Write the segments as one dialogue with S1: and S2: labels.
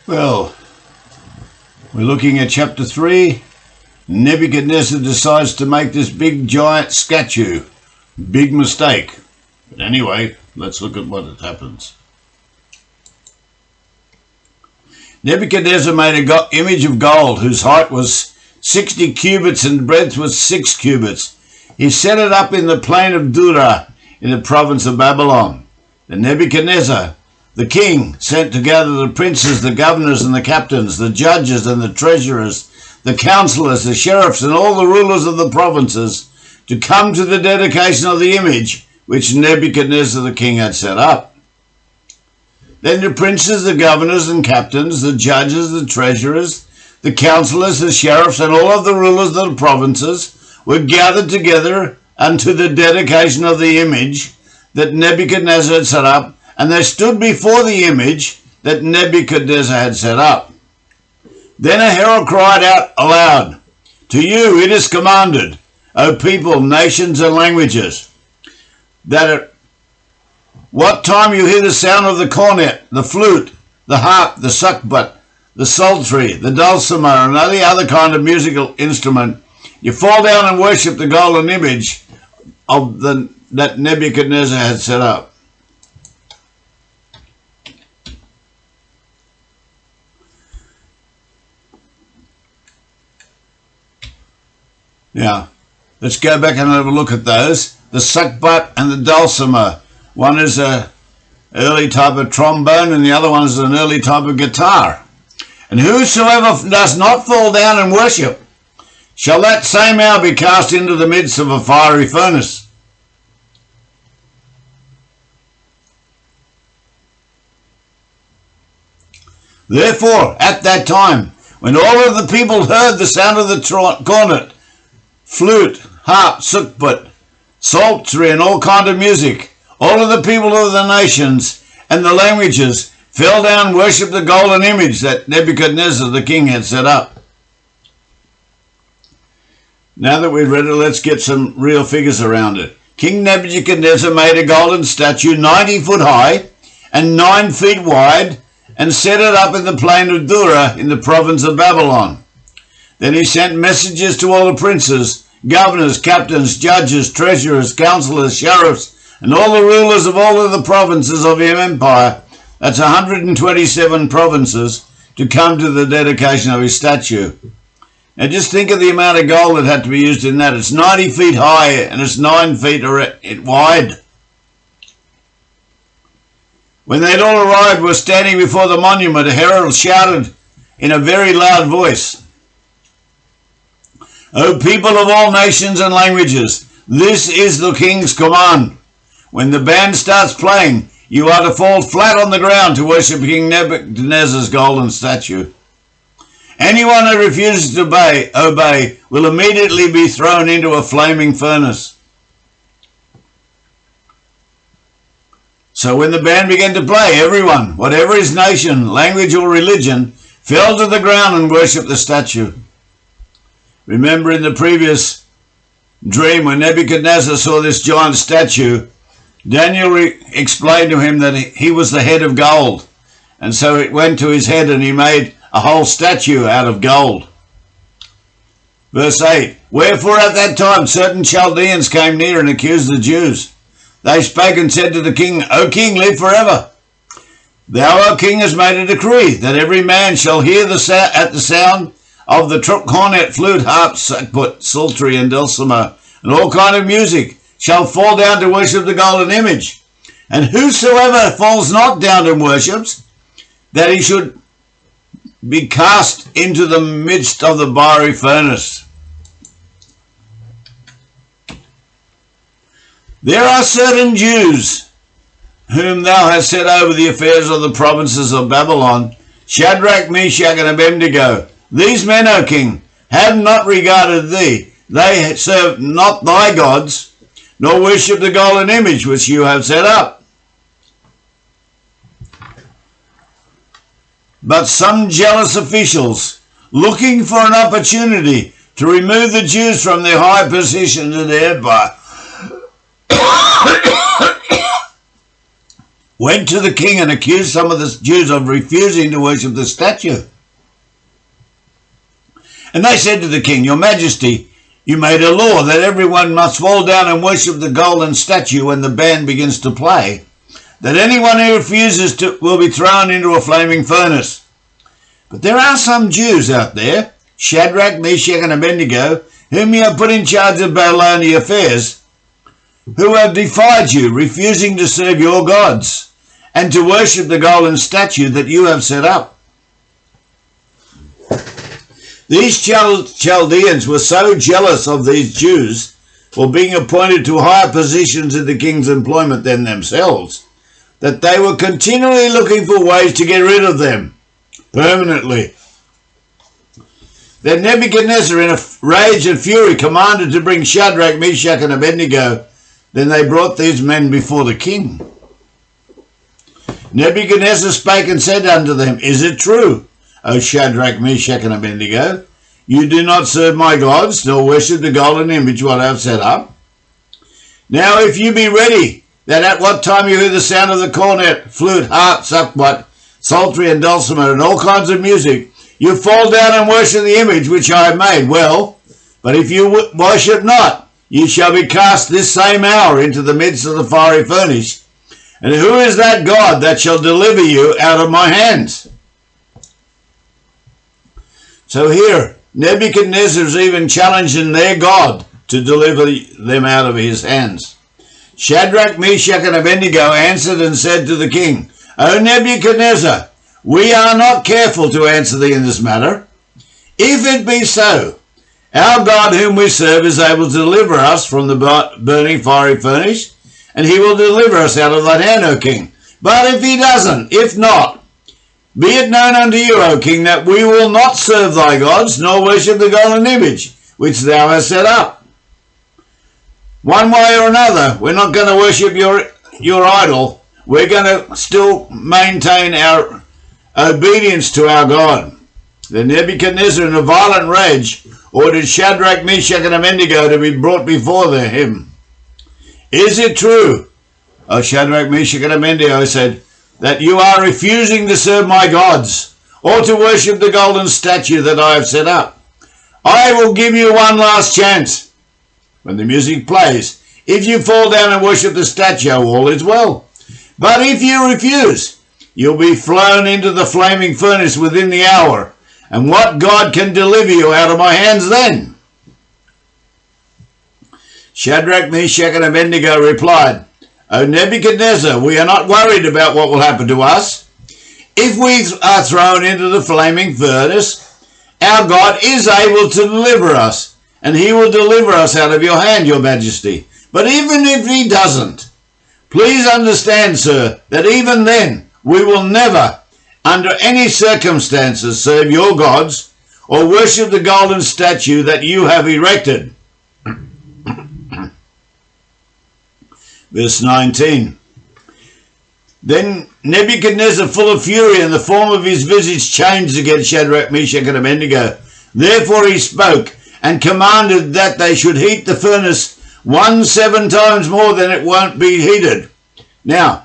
S1: Well, we're looking at chapter 3. Nebuchadnezzar decides to make this big giant statue. Big mistake. But anyway, let's look at what happens. Nebuchadnezzar made an image of gold whose height was 60 cubits and breadth was 6 cubits. He set it up in the plain of Dura in the province of Babylon. Then Nebuchadnezzar, the king, sent together the princes, the governors and the captains, the judges and the treasurers, the counselors, the sheriffs and all the rulers of the provinces to come to the dedication of the image which Nebuchadnezzar the king had set up. Then the princes, the governors and captains, the judges, the treasurers, the counselors, the sheriffs and all of the rulers of the provinces were gathered together unto the dedication of the image that Nebuchadnezzar had set up, and they stood before the image that Nebuchadnezzar had set up. Then a herald cried out aloud, "To you it is commanded, O people, nations and languages, that at what time you hear the sound of the cornet, the flute, the harp, the sackbut, the psaltery, the dulcimer, and any other kind of musical instrument, you fall down and worship the golden image of that Nebuchadnezzar had set up." Now, let's go back and have a look at those. The sackbut and the dulcimer. One is an early type of trombone and the other one is an early type of guitar. And whosoever does not fall down and worship, shall that same hour be cast into the midst of a fiery furnace. Therefore, at that time, when all of the people heard the sound of the cornet, flute, harp, sackbut, psaltery, and all kind of music, all of the people of the nations and the languages fell down and worshipped the golden image that Nebuchadnezzar the king had set up. Now that we've read it, let's get some real figures around it. King Nebuchadnezzar made a golden statue 90 foot high and 9 feet wide and set it up in the plain of Dura in the province of Babylon. Then he sent messages to all the princes, governors, captains, judges, treasurers, counselors, sheriffs, and all the rulers of all of the provinces of his empire, that's 127 provinces, to come to the dedication of his statue. Now just think of the amount of gold that had to be used in that. It's 90 feet high and it's 9 feet wide. When they'd all arrived, were standing before the monument, a herald shouted in a very loud voice, "O people of all nations and languages, this is the king's command. When the band starts playing, you are to fall flat on the ground to worship King Nebuchadnezzar's golden statue. Anyone who refuses to obey will immediately be thrown into a flaming furnace." So when the band began to play, everyone, whatever his nation, language or religion, fell to the ground and worshipped the statue. Remember in the previous dream when Nebuchadnezzar saw this giant statue, Daniel explained to him that he was the head of gold. And so it went to his head and he made a whole statue out of gold. Verse 8, "Wherefore at that time certain Chaldeans came near and accused the Jews. They spake and said to the king, O king, live forever. Thou, O king, hast made a decree that every man shall hear at the sound of the cornet, flute, harp, sackbut, psaltery, and dulcimer, and all kind of music, shall fall down to worship the golden image. And whosoever falls not down and worships, that he should be cast into the midst of the fiery furnace." There are certain Jews whom thou hast set over the affairs of the provinces of Babylon, Shadrach, Meshach, and Abednego. These men, O king, have not regarded thee. They serve not thy gods, nor worship the golden image which you have set up. But some jealous officials, looking for an opportunity to remove the Jews from their high position in the empire, went to the king and accused some of the Jews of refusing to worship the statue. And they said to the king, "Your Majesty, you made a law that everyone must fall down and worship the golden statue when the band begins to play, that anyone who refuses to will be thrown into a flaming furnace. But there are some Jews out there, Shadrach, Meshach, and Abednego, whom you have put in charge of Babylonian affairs, who have defied you, refusing to serve your gods and to worship the golden statue that you have set up." These Chaldeans were so jealous of these Jews for being appointed to higher positions in the king's employment than themselves, that they were continually looking for ways to get rid of them permanently. Then Nebuchadnezzar, in a rage and fury, commanded to bring Shadrach, Meshach, and Abednego. Then they brought these men before the king. Nebuchadnezzar spake and said unto them, "Is it true, O Shadrach, Meshach, and Abednego, you do not serve my gods, nor worship the golden image what I have set up? Now if you be ready, that at what time you hear the sound of the cornet, flute, harp, sackbut, psaltery, and dulcimer, and all kinds of music, you fall down and worship the image which I have made, well, but if you worship not, you shall be cast this same hour into the midst of the fiery furnace. And who is that God that shall deliver you out of my hands?" So here, Nebuchadnezzar is even challenging their God to deliver them out of his hands. Shadrach, Meshach, and Abednego answered and said to the king, "O Nebuchadnezzar, we are not careful to answer thee in this matter. If it be so, our God whom we serve is able to deliver us from the burning fiery furnace, and he will deliver us out of thine hand, O king. But if he doesn't, if not, be it known unto you, O king, that we will not serve thy gods, nor worship the golden image which thou hast set up. One way or another, we're not going to worship your idol. We're going to still maintain our obedience to our God." Then Nebuchadnezzar, in a violent rage, ordered Shadrach, Meshach, and Abednego to be brought before him. "Is it true, O Shadrach, Meshach, and Abednego," said, "that you are refusing to serve my gods, or to worship the golden statue that I have set up? I will give you one last chance. When the music plays, if you fall down and worship the statue, all is well. But if you refuse, you'll be thrown into the flaming furnace within the hour. And what God can deliver you out of my hands then?" Shadrach, Meshach, and Abednego replied, "O Nebuchadnezzar, we are not worried about what will happen to us. If we are thrown into the flaming furnace, our God is able to deliver us, and he will deliver us out of your hand, your majesty. But even if he doesn't, please understand, sir, that even then we will never, under any circumstances, serve your gods or worship the golden statue that you have erected." Verse 19. Then Nebuchadnezzar, full of fury, and the form of his visage changed against Shadrach, Meshach, and Abednego. Therefore he spoke and commanded that they should heat the furnace 17 times more than it won't be heated. Now,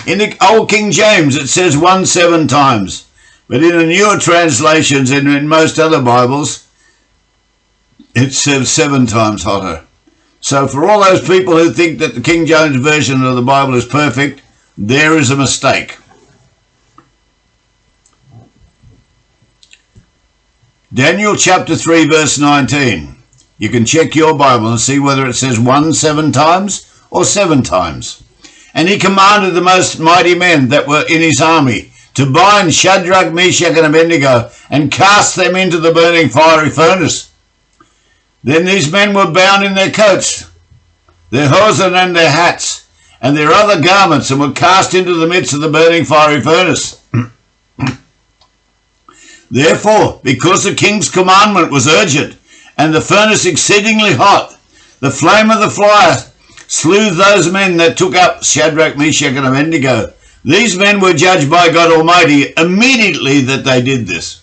S1: in the old King James it says 17 times, but in the newer translations and in most other Bibles it says 7 times hotter. So for all those people who think that the King James version of the Bible is perfect, there is a mistake. Daniel chapter 3 verse 19. You can check your Bible and see whether it says 17 times or 7 times. And he commanded the most mighty men that were in his army to bind Shadrach, Meshach, and Abednego and cast them into the burning fiery furnace. Then these men were bound in their coats, their hosen and their hats, and their other garments, and were cast into the midst of the burning fiery furnace. Therefore, because the king's commandment was urgent, and the furnace exceedingly hot, the flame of the fire slew those men that took up Shadrach, Meshach, and Abednego. These men were judged by God Almighty immediately that they did this.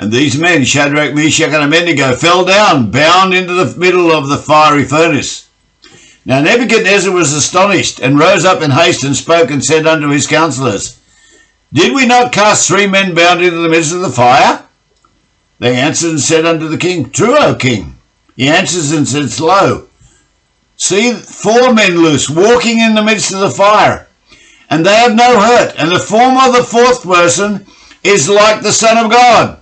S1: And these men, Shadrach, Meshach, and Abednego, fell down, bound into the middle of the fiery furnace. Now Nebuchadnezzar was astonished, and rose up in haste, and spoke, and said unto his counselors, Did we not cast 3 men bound into the midst of the fire? They answered and said unto the king, True, O king. He answers and says, Lo, see 4 men loose, walking in the midst of the fire, and they have no hurt, and the form of the 4th person is like the Son of God.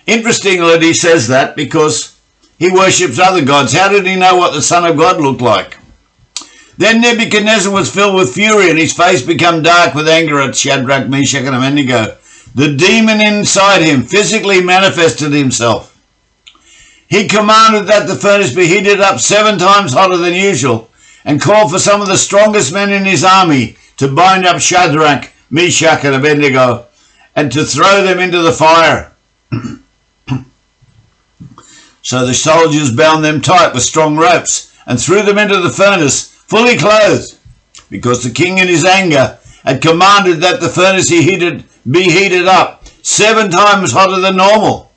S1: Interesting that he says that, because he worships other gods. How did he know what the Son of God looked like? Then Nebuchadnezzar was filled with fury, and his face became dark with anger at Shadrach, Meshach, and Abednego. The demon inside him physically manifested himself. He commanded that the furnace be heated up 7 times hotter than usual, and called for some of the strongest men in his army to bind up Shadrach, Meshach, and Abednego, and to throw them into the fire. So the soldiers bound them tight with strong ropes, and threw them into the furnace, fully clothed, because the king in his anger had commanded that the furnace be heated up 7 times hotter than normal.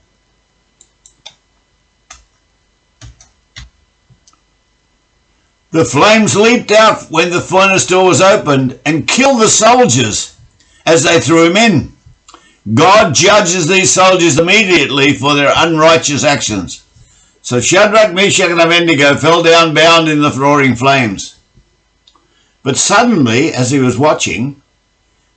S1: The flames leaped out when the furnace door was opened, and killed the soldiers as they threw him in. God judges these soldiers immediately for their unrighteous actions. So Shadrach, Meshach, and Abednego fell down bound in the roaring flames. But suddenly, as he was watching,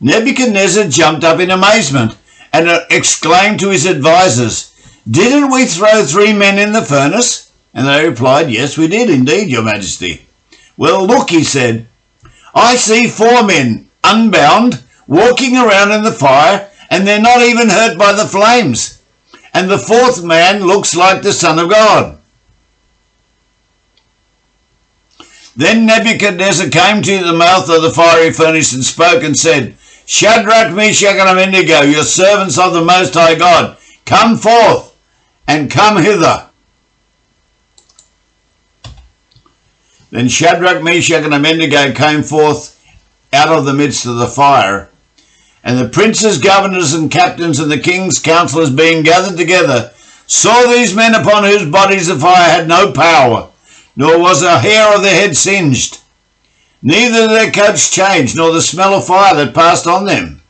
S1: Nebuchadnezzar jumped up in amazement and exclaimed to his advisers, Didn't we throw 3 men in the furnace? And they replied, Yes, we did indeed, your majesty. Well, look, he said, I see 4 men, unbound, walking around in the fire, and they're not even hurt by the flames. And the 4th man looks like the Son of God. Then Nebuchadnezzar came to the mouth of the fiery furnace and spoke and said, Shadrach, Meshach, and Abednego, your servants of the Most High God, come forth and come hither. Then Shadrach, Meshach, and Abednego came forth out of the midst of the fire. And the princes, governors, and captains, and the king's counselors being gathered together, saw these men upon whose bodies the fire had no power, nor was a hair of their head singed, neither their coats changed, nor the smell of fire that passed on them.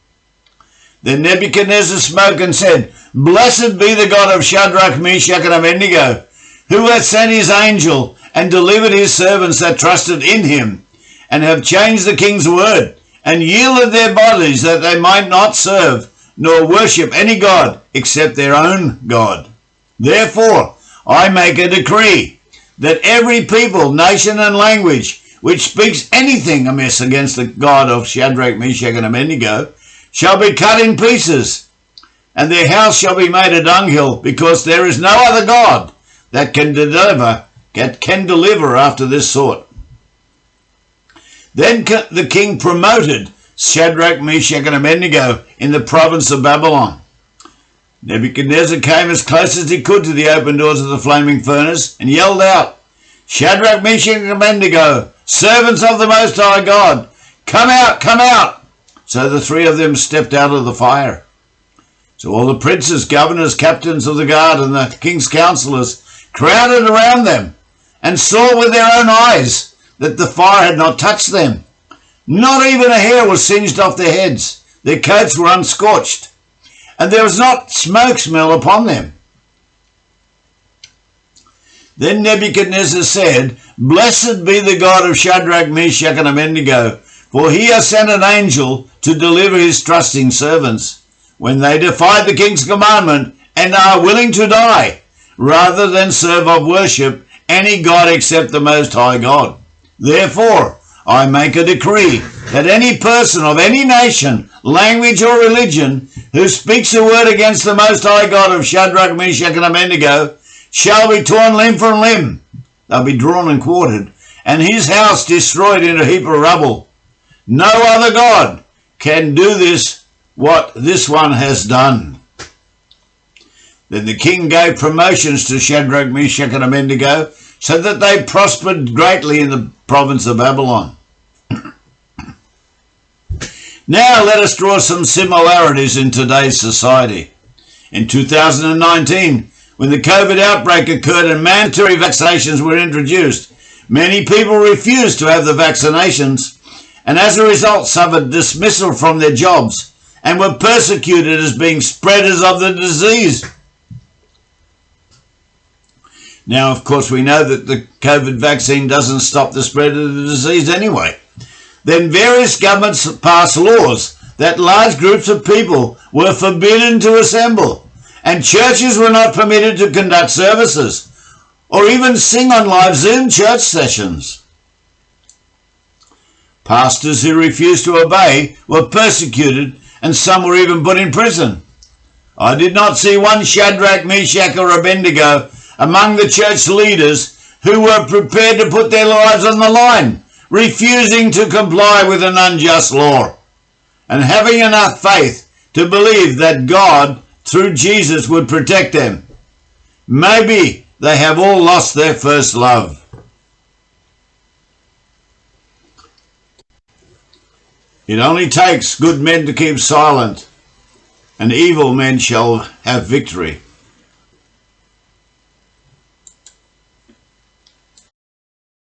S1: Then Nebuchadnezzar spoke and said, Blessed be the God of Shadrach, Meshach, and Abednego, who hath sent his angel, and delivered his servants that trusted in him, and have changed the king's word, and yielded their bodies that they might not serve, nor worship any god except their own God. Therefore I make a decree, that every people, nation, and language, which speaks anything amiss against the God of Shadrach, Meshach, and Abednego, shall be cut in pieces, and their house shall be made a dunghill, because there is no other God that can deliver after this sort. Then the king promoted Shadrach, Meshach, and Abednego in the province of Babylon. Nebuchadnezzar came as close as he could to the open doors of the flaming furnace and yelled out, Shadrach, Meshach, and Abednego, servants of the Most High God, come out, come out. So the 3 of them stepped out of the fire. So all the princes, governors, captains of the guard, and the king's counselors crowded around them, and saw with their own eyes that the fire had not touched them. Not even a hair was singed off their heads. Their coats were unscorched, and there was not smoke smell upon them. Then Nebuchadnezzar said, Blessed be the God of Shadrach, Meshach, and Abednego, for he has sent an angel to deliver his trusting servants, when they defied the king's commandment and are willing to die, rather than serve or worship any god except the Most High God. Therefore, I make a decree that any person of any nation, language, or religion who speaks a word against the Most High God of Shadrach, Meshach, and Abednego shall be torn limb from limb. They'll be drawn and quartered, and his house destroyed in a heap of rubble. No other God can do this, what this one has done. Then the king gave promotions to Shadrach, Meshach, and Abednego, so that they prospered greatly in the province of Babylon. Now let us draw some similarities in today's society. In 2019, When the COVID outbreak occurred and mandatory vaccinations were introduced, many people refused to have the vaccinations and as a result suffered dismissal from their jobs and were persecuted as being spreaders of the disease. Now, of course, we know that the COVID vaccine doesn't stop the spread of the disease anyway. Then various governments passed laws that large groups of people were forbidden to assemble, and churches were not permitted to conduct services or even sing on live Zoom church sessions. Pastors who refused to obey were persecuted, and some were even put in prison. I did not see one Shadrach, Meshach, or Abednego among the church leaders who were prepared to put their lives on the line, refusing to comply with an unjust law, and having enough faith to believe that God, through Jesus, would protect them. Maybe they have all lost their first love. It only takes good men to keep silent, and evil men shall have victory.